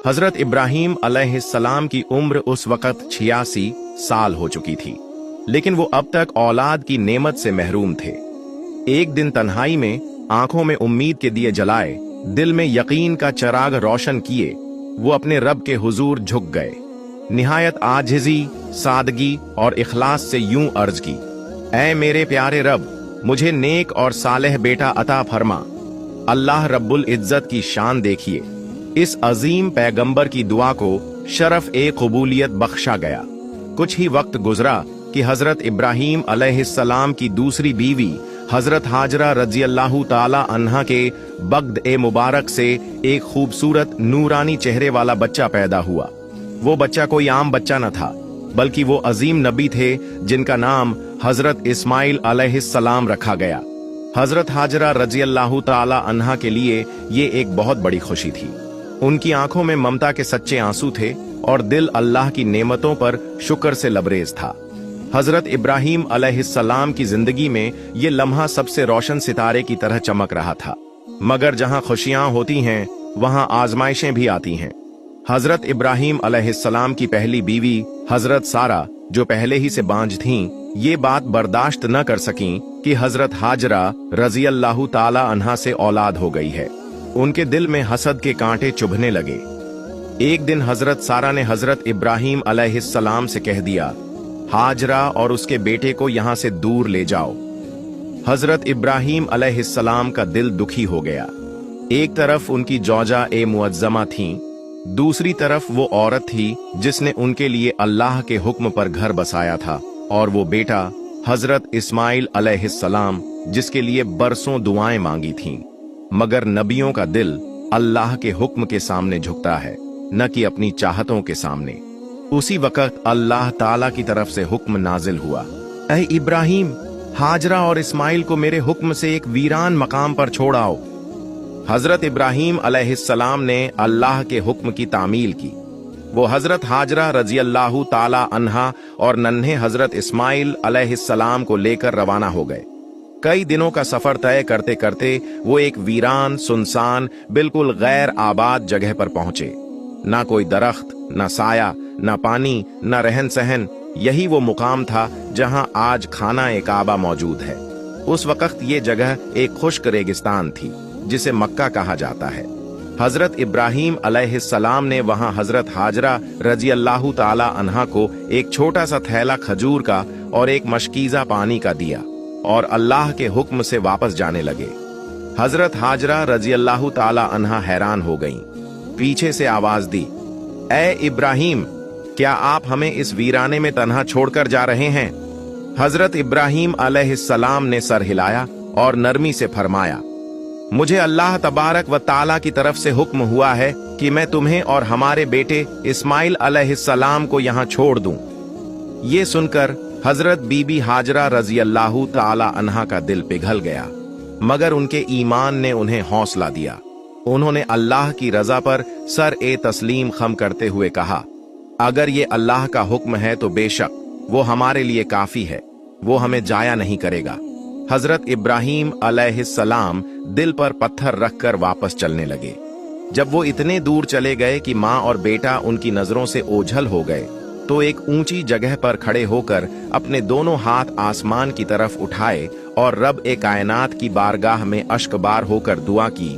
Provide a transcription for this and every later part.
हजरत इब्राहीम अलैहिस्सलाम की उम्र उस वक्त 86 साल हो चुकी थी, लेकिन वो अब तक औलाद की नेमत से महरूम थे। एक दिन तन्हाई में आंखों में उम्मीद के दिए जलाए, दिल में यकीन का चराग रोशन किए, वो अपने रब के हुजूर झुक गए। निहायत आजिज़ी, सादगी और इखलास से यूं अर्ज की, ऐ मेरे प्यारे रब, मुझे नेक और सालेह बेटा अता फरमा। अल्लाह रब्बुल इज्जत की शान देखिए, इस अजीम पैगंबर की दुआ को शरफ ए कबूलियत बख्शा गया। कुछ ही वक्त गुजरा कि हजरत इब्राहीम अलैहिस्सलाम की दूसरी बीवी हजरत हाजरा रजी अल्लाह ताला अन्हा के बग्द ए मुबारक से एक खूबसूरत नूरानी चेहरे वाला बच्चा पैदा हुआ। वो बच्चा कोई आम बच्चा न था, बल्कि वो अजीम नबी थे जिनका नाम हजरत इस्माइल अलैहिस्सलाम रखा गया। हजरत हाजरा रजी अल्लाह ताला अन्हा के लिए ये एक बहुत बड़ी खुशी थी। उनकी आंखों में ममता के सच्चे आंसू थे और दिल अल्लाह की नेमतों पर शुक्र से लबरेज था। हजरत इब्राहीम अलैहिस्सलाम की जिंदगी में ये लम्हा सबसे रोशन सितारे की तरह चमक रहा था। मगर जहां खुशियां होती हैं, वहां आजमाइशें भी आती हैं। हजरत इब्राहीम अलैहिस्सलाम की पहली बीवी हजरत सारा, जो पहले ही से बांझ थीं, ये बात बर्दाश्त न कर सकीं कि हजरत हाजरा रजी अल्लाह ताला अन्हा से औलाद हो गई है। उनके दिल में हसद के कांटे चुभने लगे। एक दिन हजरत सारा ने हजरत इब्राहीम अलैहिस्सलाम से कह दिया, हाजरा और उसके बेटे को यहां से दूर ले जाओ। हजरत इब्राहीम अलैहिस्सलाम का दिल दुखी हो गया। एक तरफ उनकी जौजा ए मुअज्जमा थीं, दूसरी तरफ वो औरत थी जिसने उनके लिए अल्लाह के हुक्म पर घर बसाया था, और वो बेटा हजरत इस्माइल अलैहिस्सलाम जिसके लिए बरसों दुआएं मांगी थीं। मगर नबियों का दिल अल्लाह के हुक्म के सामने झुकता है, न कि अपनी चाहतों के सामने। उसी वक्त अल्लाह ताला की तरफ से हुक्म नाजिल हुआ, ऐ इब्राहीम, हाजरा और इस्माइल को मेरे हुक्म से एक वीरान मकाम पर छोड़ आओ। हजरत इब्राहीम अलैहिस्सलाम ने अल्लाह के हुक्म की तामील की। वो हजरत हाजरा रजी अल्लाह ताला अन्हा और नन्हे हजरत इस्माइल अलैहिस्सलाम को लेकर रवाना हो गए। कई दिनों का सफर तय करते करते वो एक वीरान, सुनसान, बिल्कुल गैर आबाद जगह पर पहुंचे। ना कोई दरख्त, ना साया, ना पानी, ना रहन सहन। यही वो मुकाम था जहां आज खाना ए काबा मौजूद है। उस वक्त ये जगह एक खुश्क रेगिस्तान थी जिसे मक्का कहा जाता है। हजरत इब्राहीम अलैहिस्सलाम ने वहां हजरत हाजरा रजी अल्लाह ताला अन्हा को एक छोटा सा थैला खजूर का और एक मशकीजा पानी का दिया और अल्लाह के हुक्म से वापस जाने लगे। हजरत हाजरा रजी अल्लाह ताला अन्हा हैरान हो गईं। पीछे से आवाज दी, ऐ इब्राहीम, क्या आप हमें इस वीराने में तन्हा छोड़कर जा रहे हैं? हजरत इब्राहीम अलैहिस्सलाम ने सर हिलाया और नरमी से फरमाया, मुझे अल्लाह तबारक व ताला की तरफ से हुक्म हुआ है कि मैं तुम्हें और हमारे बेटे इस्माइल अलैहिस्सलाम को यहाँ छोड़ दूं। ये सुनकर हजरत बीबी हाजरा रजी अल्लाह ताला अन्हा का दिल पिघल गया, मगर उनके ईमान ने उन्हें हौसला दिया। उन्होंने अल्लाह की रजा पर सर ए तस्लीम खम करते हुए कहा, अगर ये अल्लाह का हुक्म है तो बेशक वो हमारे लिए काफी है, वो हमें जाया नहीं करेगा। हजरत इब्राहीम अलैहिस्सलाम दिल पर पत्थर रखकर वापस चलने लगे। जब वो इतने दूर चले गए कि माँ और बेटा उनकी नजरों से ओझल हो गए, तो एक ऊंची जगह पर खड़े होकर अपने दोनों हाथ आसमान की तरफ उठाए और रब ए कायनात की बारगाह में अश्कबार होकर दुआ की,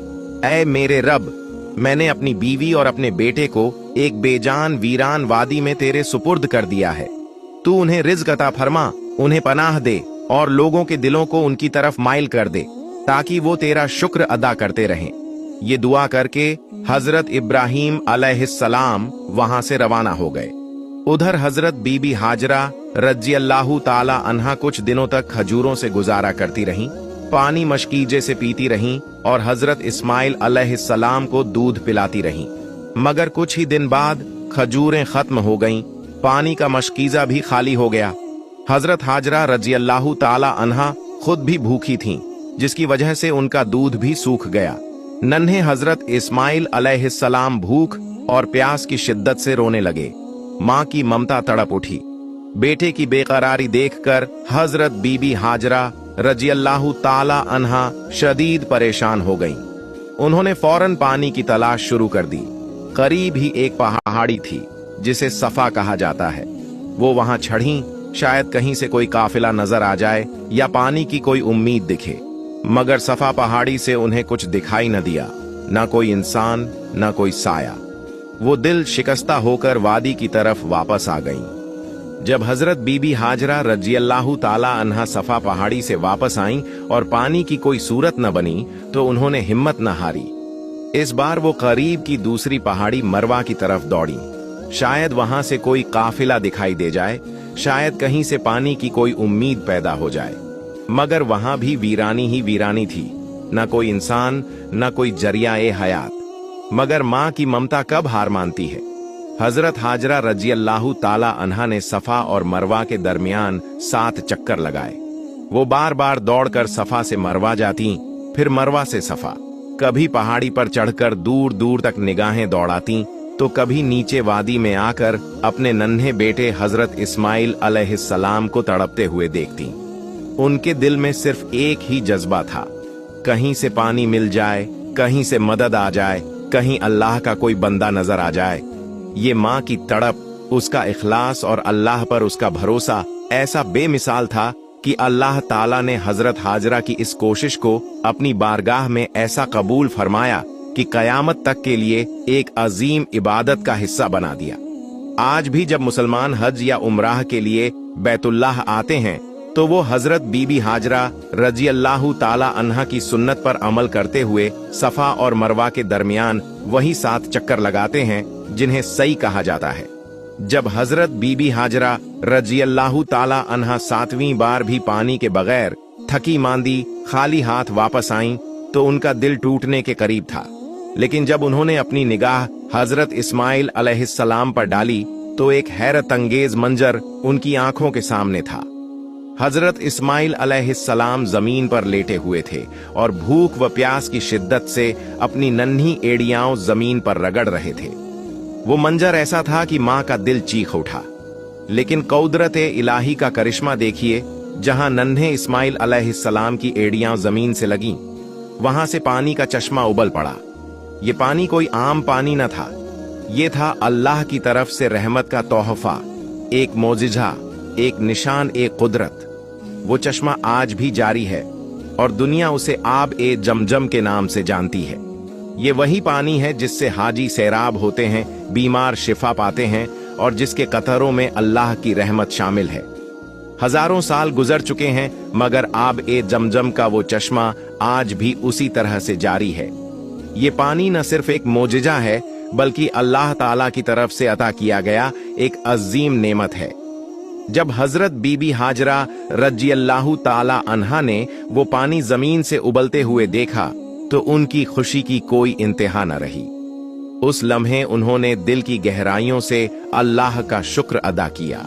ऐ मेरे रब, मैंने अपनी बीवी और अपने बेटे को एक बेजान वीरान वादी में तेरे सुपुर्द कर दिया है। तू उन्हें रिज़्क़ अता फरमा, उन्हें पनाह दे और लोगों के दिलों को उनकी तरफ माइल कर दे, ताकि वो तेरा शुक्र अदा करते रहें। ये दुआ करके हजरत इब्राहीम अलैहिस्सलाम वहां से रवाना हो गए। उधर हजरत बीबी हाजरा रजी अल्लाह ताला अन्हा कुछ दिनों तक खजूरों से गुजारा करती रहीं, पानी मशकीजे से पीती रहीं और हजरत इस्माइल अलैहिस्सलाम को दूध पिलाती रहीं। मगर कुछ ही दिन बाद खजूरें खत्म हो गईं, पानी का मशकीजा भी खाली हो गया। हजरत हाजरा रजी अल्लाह ताला अन्हा खुद भी भूखी थीं, जिसकी वजह से उनका दूध भी सूख गया। नन्हे हजरत इस्माइल अलैहिस्सलाम भूख और प्यास की शिद्दत से रोने लगे। माँ की ममता तड़प उठी। बेटे की बेकरारी देखकर हजरत बीबी हाजरा रजी अल्लाह ताला अन्हा शदीद परेशान हो गईं। उन्होंने फौरन पानी की तलाश शुरू कर दी। करीब ही एक पहाड़ी थी जिसे सफा कहा जाता है। वो वहां चढ़ी, शायद कहीं से कोई काफिला नजर आ जाए या पानी की कोई उम्मीद दिखे, मगर सफा पहाड़ी से उन्हें कुछ दिखाई न दिया, ना कोई इंसान, ना कोई साया। वो दिल शिकस्ता होकर वादी की तरफ वापस आ गईं। जब हजरत बीबी हाजरा रज़ियल्लाहु ताला अन्हा सफा पहाड़ी से वापस आईं और पानी की कोई सूरत न बनी, तो उन्होंने हिम्मत न हारी। इस बार वो करीब की दूसरी पहाड़ी मरवा की तरफ दौड़ी। शायद वहां से कोई काफिला दिखाई दे जाए, शायद कहीं से पानी की कोई उम्मीद पैदा हो जाए, मगर वहां भी वीरानी ही वीरानी थी। न कोई इंसान, न कोई जरिया-ए हयात। मगर माँ की ममता कब हार मानती है। हजरत हाजरा रज़ियल्लाहु ताला अन्हा ने सफा और मरवा के दरमियान 7 चक्कर लगाए। वो बार बार दौड़कर सफा से मरवा जाती, फिर मरवा से सफा। कभी पहाड़ी पर चढ़कर दूर दूर तक निगाहें दौड़ाती, तो कभी नीचे वादी में आकर अपने नन्हे बेटे हजरत इस्माइल अलैहिस्सलाम को तड़पते हुए देखती। उनके दिल में सिर्फ एक ही जज्बा था, कहीं से पानी मिल जाए, कहीं से मदद आ जाए, कहीं अल्लाह का कोई बंदा नजर आ जाए। ये माँ की तड़प, उसका इखलास और अल्लाह पर उसका भरोसा ऐसा बेमिसाल था कि अल्लाह ताला ने हजरत हाजरा की इस कोशिश को अपनी बारगाह में ऐसा कबूल फरमाया कि कयामत तक के लिए एक अजीम इबादत का हिस्सा बना दिया। आज भी जब मुसलमान हज या उम्राह के लिए बैतुल्लाह आते हैं, तो वो हजरत बीबी हाजरा रज़ियल्लाहु ताला अन्हा की सुन्नत पर अमल करते हुए सफा और मरवा के दरमियान वही 7 चक्कर लगाते हैं जिन्हें सही कहा जाता है। जब हजरत बीबी हाजरा रज़ियल्लाहु ताला अन्हा 7वीं बार भी पानी के बगैर थकी मांदी खाली हाथ वापस आईं, तो उनका दिल टूटने के करीब था। लेकिन जब उन्होंने अपनी निगाह हजरत इस्माइल अलैहिस्सलाम पर डाली, तो एक हैरत अंगेज मंजर उनकी आंखों के सामने था। हजरत इस्माइल अलैहिस्सलाम जमीन पर लेटे हुए थे और भूख व प्यास की शिद्दत से अपनी नन्ही एड़ियां जमीन पर रगड़ रहे थे। वो मंजर ऐसा था कि माँ का दिल चीख उठा। लेकिन कुदरत इलाही का करिश्मा देखिए, जहां नन्हे इस्माइल अलैहिस्सलाम की एड़ियां जमीन से लगीं, वहां से पानी का चश्मा उबल पड़ा। ये पानी कोई आम पानी न था, ये था अल्लाह की तरफ से रहमत का तोहफा, एक मोजिजा, एक निशान, एक कुदरत। वो चश्मा आज भी जारी है और दुनिया उसे आब-ए-जमजम के नाम से जानती है। ये वही पानी है जिससे हाजी सैराब होते हैं, बीमार शिफा पाते हैं और जिसके कतरों में अल्लाह की रहमत शामिल है। हजारों साल गुजर चुके हैं, मगर आब-ए-जमजम का वो चश्मा आज भी उसी तरह से जारी है। ये पानी न सिर्फ एक मोजिजा है, बल्कि अल्लाह ताला की तरफ से अता किया गया एक अजीम नेमत है। जब हजरत बीबी हाजरा रज़ियल्लाहु ताला अन्हा ने वो पानी जमीन से उबलते हुए देखा, तो उनकी खुशी की कोई इंतहा न रही। उस लम्हे उन्होंने दिल की गहराइयों से अल्लाह का शुक्र अदा किया।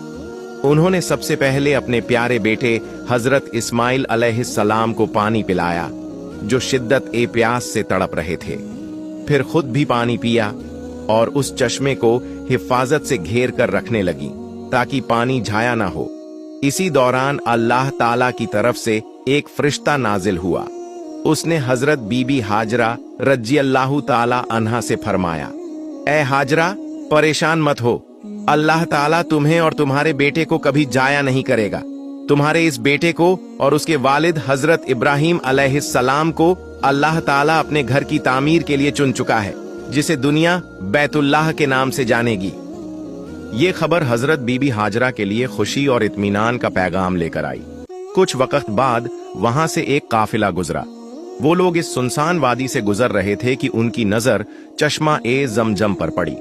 उन्होंने सबसे पहले अपने प्यारे बेटे हजरत इस्माइल अलैहिस्सलाम को पानी पिलाया, जो शिद्दत-ए-प्यास से तड़प रहे थे। फिर खुद भी पानी पिया और उस चश्मे को हिफाजत से घेर कर रखने लगी ताकि पानी झाया ना हो। इसी दौरान अल्लाह ताला की तरफ से एक फरिश्ता नाजिल हुआ। उसने हजरत बीबी हाजरा रज़ियल्लाहु ताला अन्हा से फरमाया, ए हाजरा, परेशान मत हो, अल्लाह ताला तुम्हें और तुम्हारे बेटे को कभी जाया नहीं करेगा। तुम्हारे इस बेटे को और उसके वालिद हजरत इब्राहिम अलैहिस्सलाम को अल्लाह ताला अपने घर की तामीर के लिए चुन चुका है, जिसे दुनिया बैतुल्लाह के नाम से जानेगी। ये खबर हजरत बीबी हाजरा के लिए खुशी और इत्मीनान का पैगाम लेकर आई। कुछ वक्त बाद वहां से एक काफिला गुजरा। वो लोग इस सुनसान वादी से गुजर रहे थे कि उनकी नजर चश्मा-ए-जमजम पर पड़ी।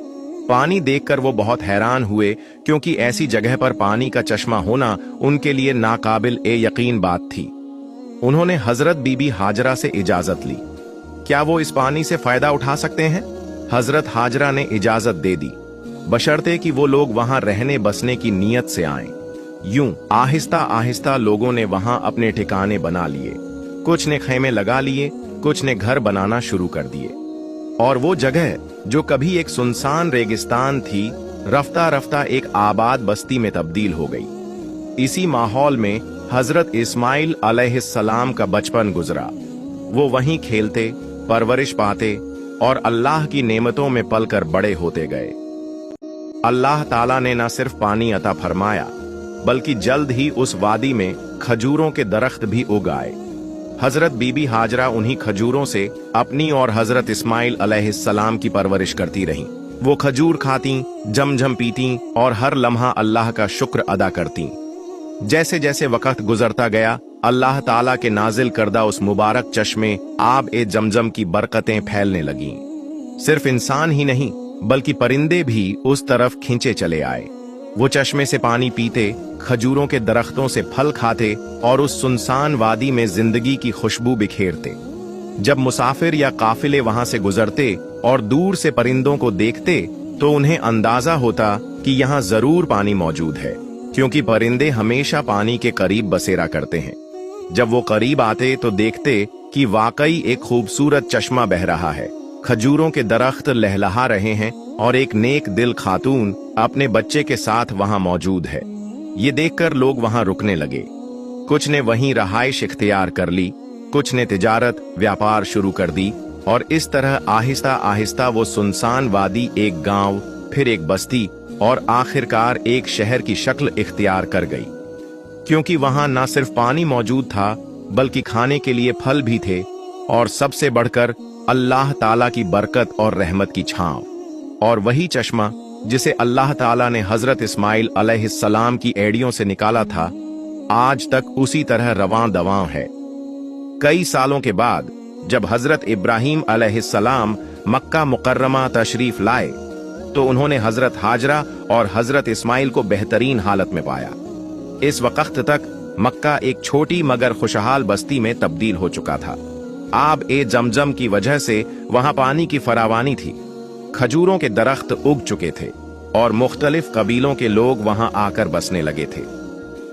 पानी देखकर वो बहुत हैरान हुए, क्योंकि ऐसी जगह पर पानी का चश्मा होना उनके लिए नाकाबिल-ए-यकीन बात थी। उन्होंने हजरत बीबी हाजरा से इजाजत ली। क्या वो इस पानी से फायदा उठा सकते हैं? हजरत हाजरा ने इजाजत दे दी, बशर्ते कि वो लोग वहां रहने बसने की नीयत से आएं। यूं आहिस्ता आहिस्ता लोगों ने वहां अपने ठिकाने बना लिए। कुछ ने खेमे लगा लिए, कुछ ने घर बनाना शुरू कर दिए, और वो जगह जो कभी एक सुनसान रेगिस्तान थी, रफ्ता रफ्ता एक आबाद बस्ती में तब्दील हो गई। इसी माहौल में हजरत इस्माइल अलैहिस्सलाम का बचपन गुजरा। वो वहीं खेलते, परवरिश पाते, और अल्लाह की नेमतों में पलकर बड़े होते गए। अल्लाह ताला ने न सिर्फ पानी अता फरमाया, बल्कि जल्द ही उस वादी में खजूरों के दरख्त भी उग आए। हजरत बीबी हाजरा उन्हीं खजूरों से अपनी और हजरत इस्माइल अलैहिस्सलाम की परवरिश करती रहीं। वो खजूर खाती, जमझम पीती और हर लम्हा अल्लाह का शुक्र अदा करती। जैसे जैसे वक्त गुजरता गया, अल्लाह ताला के नाजिल करदा उस मुबारक चश्मे आब ए जमजम की बरकतें फैलने लगीं। सिर्फ इंसान ही नहीं, बल्कि परिंदे भी उस तरफ खींचे चले आए। वो चश्मे से पानी पीते, खजूरों के दरख्तों से फल खाते और उस सुनसान वादी में जिंदगी की खुशबू बिखेरते। जब मुसाफिर या काफिले वहां से गुजरते और दूर से परिंदों को देखते, तो उन्हें अंदाजा होता कि यहाँ जरूर पानी मौजूद है, क्योंकि परिंदे हमेशा पानी के करीब बसेरा करते हैं। जब वो करीब आते तो देखते कि वाकई एक खूबसूरत चश्मा बह रहा है, खजूरों के दरख्त लहलहा रहे हैं और एक नेक दिल खातून अपने बच्चे के साथ वहां मौजूद है। ये देखकर लोग वहां रुकने लगे। कुछ ने वहीं रहाइश इख्तियार कर ली, कुछ ने तिजारत व्यापार शुरू कर दी, और इस तरह आहिस्ता आहिस्ता वो सुनसान वादी एक गांव, फिर एक बस्ती और आखिरकार एक शहर की शक्ल इख्तियार कर गई। क्योंकि वहां न सिर्फ पानी मौजूद था, बल्कि खाने के लिए फल भी थे, और सबसे बढ़कर अल्लाह ताला की बरकत और रहमत की छांव। और वही चश्मा जिसे अल्लाह ताला ने हजरत इस्माइल अलैहिस्सलाम की एड़ियों से निकाला था, आज तक उसी तरह रवां दवां है। कई सालों के बाद जब हजरत इब्राहीम अलैहिस्सलाम मक्का मुकर्रमा तशरीफ लाए, तो उन्होंने हजरत हाजरा और हजरत इस्माइल को बेहतरीन हालत में पाया। इस वक्त तक मक्का एक छोटी मगर खुशहाल बस्ती में तब्दील हो चुका था। आब ए जमजम की वजह से वहां पानी की फरावानी थी, खजूरों के दरख्त उग चुके थे और मुख्तलिफ कबीलों के लोग वहां आकर बसने लगे थे।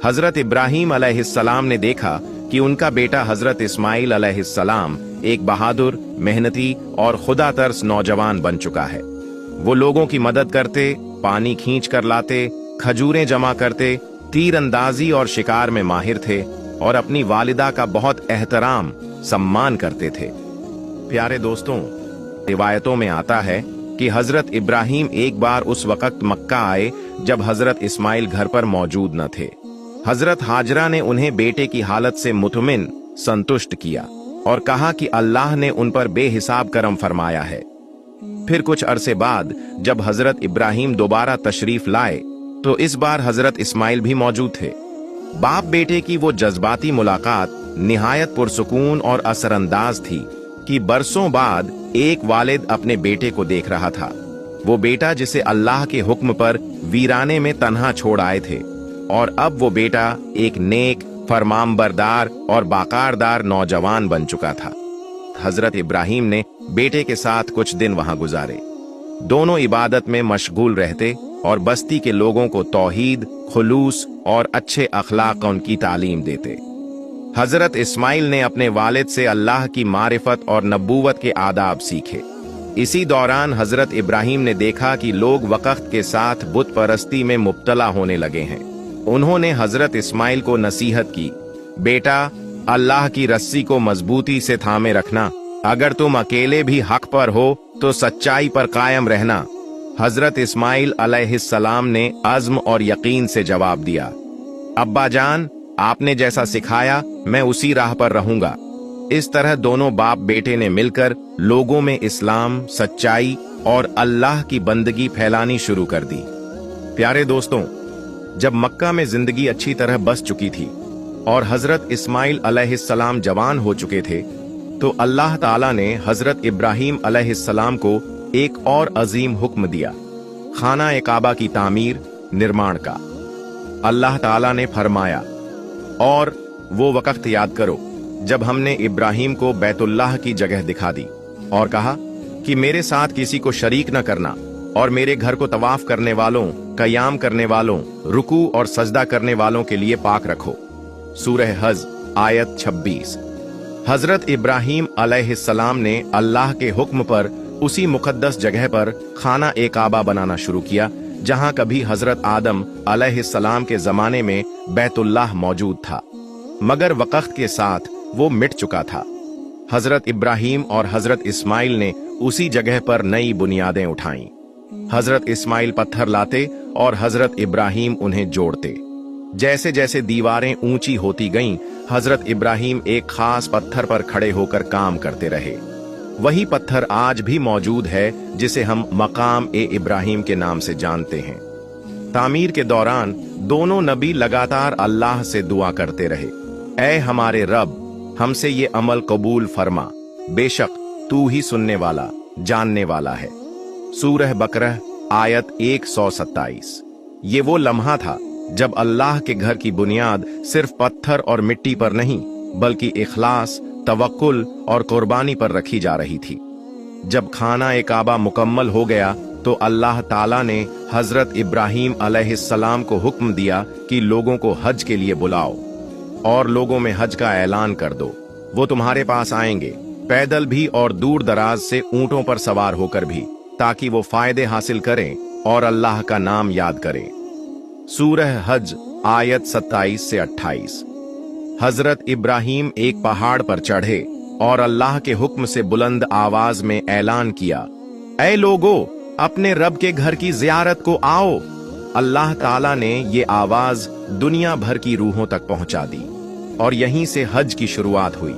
हजरत इब्राहीम अलैहिस्सलाम ने देखा कि उनका बेटा हजरत इस्माइल अलैहिस्सलाम एक बहादुर, मेहनती और खुदा तरस नौजवान बन चुका है। वो लोगों की मदद करते, पानी खींच कर लाते, खजूरें जमा करते, तीर अंदाजी और शिकार में माहिर थे और अपनी वालिदा का बहुत एहतराम सम्मान करते थे। प्यारे दोस्तों, रिवायतों में आता है कि हजरत इब्राहीम एक बार उस वक्त मक्का आए जब हजरत इस्माइल घर पर मौजूद न थे। हजरत हाजरा ने उन्हें बेटे की हालत से मुतमिन, संतुष्ट किया और कहा कि अल्लाह ने उन पर बेहिसाब करम फरमाया है। फिर कुछ अरसे बाद जब हजरत इब्राहीम दोबारा तशरीफ लाए, तो इस बार हजरत इस्माइल भी मौजूद थे। बाप बेटे की वो जज्बाती मुलाकात निहायत पुरसुकून और असरअंदाज थी कि बरसों बाद एक वालिद अपने बेटे को देख रहा था। वो बेटा जिसे अल्लाह के हुक्म पर वीराने में तन्हा छोड़ आए थे, और अब वो बेटा एक नेक, फरमानबरदार और बाकारदार नौजवान बन चुका था। हजरत इब्राहीम ने बेटे के साथ कुछ दिन वहां गुजारे। दोनों इबादत में मशगूल रहते और बस्ती के लोगों को तौहीद, खुलूस और अच्छे अखलाक उनकी तालीम देते। हजरत इस्माइल ने अपने वालिद से अल्लाह की मारिफत और नबूवत के आदाब सीखे। इसी दौरान हजरत इब्राहीम ने देखा कि लोग वक्त के साथ बुत परस्ती में मुब्तला होने लगे हैं। उन्होंने हजरत इस्माइल को नसीहत की, बेटा, अल्लाह की रस्सी को मजबूती से थामे रखना। अगर तुम अकेले भी हक पर हो तो सच्चाई पर कायम रहना। हजरत इस्माइल अलैहिस्सलाम ने अज़्म और यकीन से जवाब दिया, अब्बा जान, आपने जैसा सिखाया मैं उसी राह पर रहूंगा। इस तरह दोनों बाप बेटे ने मिलकर लोगों में इस्लाम, सच्चाई और अल्लाह की बंदगी फैलानी शुरू कर दी। प्यारे दोस्तों, जब मक्का में जिंदगी अच्छी तरह बस चुकी थी और हजरत इस्माइल अलैहिस्सलाम जवान हो चुके थे, तो अल्लाह ताला ने हजरत इब्राहीम अलैहिस्सलाम को एक और अजीम हुक्म दिया, खाना ए काबा की तामीर, निर्माण का। अल्लाह ताला ने फरमाया, और वो वक्त याद करो जब हमने इब्राहीम को बैतुल्लाह की जगह दिखा दी और कहा कि मेरे साथ किसी को शरीक न करना, और मेरे घर को तवाफ करने वालों, कयाम करने वालों, रुकू और सजदा करने वालों के लिए पाक रखो। सूरह हज आयत 26। हजरत इब्राहीम अलैहिस्सलाम ने अल्लाह के हुक्म पर उसी मुकद्दस जगह पर खाना ए काबा बनाना शुरू किया जहां कभी हजरत आदम अलैहिस्सलाम के जमाने में बैतुल्लाह मौजूद था, मगर वक्त के साथ वो मिट चुका था। हजरत इब्राहिम और हजरत इस्माइल ने उसी जगह पर नई बुनियादें उठाईं। हजरत इस्माइल पत्थर लाते और हजरत इब्राहिम उन्हें जोड़ते। जैसे जैसे दीवारें ऊंची होती गईं, हजरत इब्राहिम एक खास पत्थर पर खड़े होकर काम करते रहे। वही पत्थर आज भी मौजूद है, जिसे हम मकाम ए इब्राहिम के नाम से जानते हैं। तामीर के दौरान दोनों नबी लगातार अल्लाह से दुआ करते रहे, ऐ हमारे रब, हमसे ये अमल कबूल फरमा, बेशक तू ही सुनने वाला, जानने वाला है। सूरह बकरह आयत 127। ये वो लम्हा था जब अल्लाह के घर की बुनियाद सिर्फ पत्थर और मिट्टी पर नहीं, बल्कि इखलास, तवक्कुल और कुर्बानी पर रखी जा रही थी। जब खाना ए काबा मुकम्मल हो गया तो अल्लाह ताला ने हजरत इब्राहिम अलैहिस्सलाम को हुक्म दिया कि लोगों को हज के लिए बुलाओ और लोगों में हज का ऐलान कर दो। वो तुम्हारे पास आएंगे, पैदल भी और दूर दराज से ऊंटों पर सवार होकर भी, ताकि वो फायदे हासिल करें और अल्लाह का नाम याद करें। सूरह हज आयत 27 से 28। हजरत इब्राहिम एक पहाड़ पर चढ़े और अल्लाह के हुक्म से बुलंद आवाज में ऐलान किया, ऐ लोगो, अपने रब के घर की जियारत को आओ। अल्लाह ताला ने ये आवाज दुनिया भर की रूहों तक पहुंचा दी और यहीं से हज की शुरुआत हुई।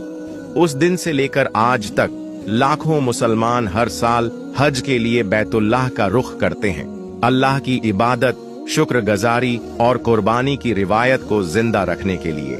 उस दिन से लेकर आज तक लाखों मुसलमान हर साल हज के लिए बैतुल्लाह का रुख करते हैं, अल्लाह की इबादत, शुक्रगुजारी और कुर्बानी की रिवायत को जिंदा रखने के लिए।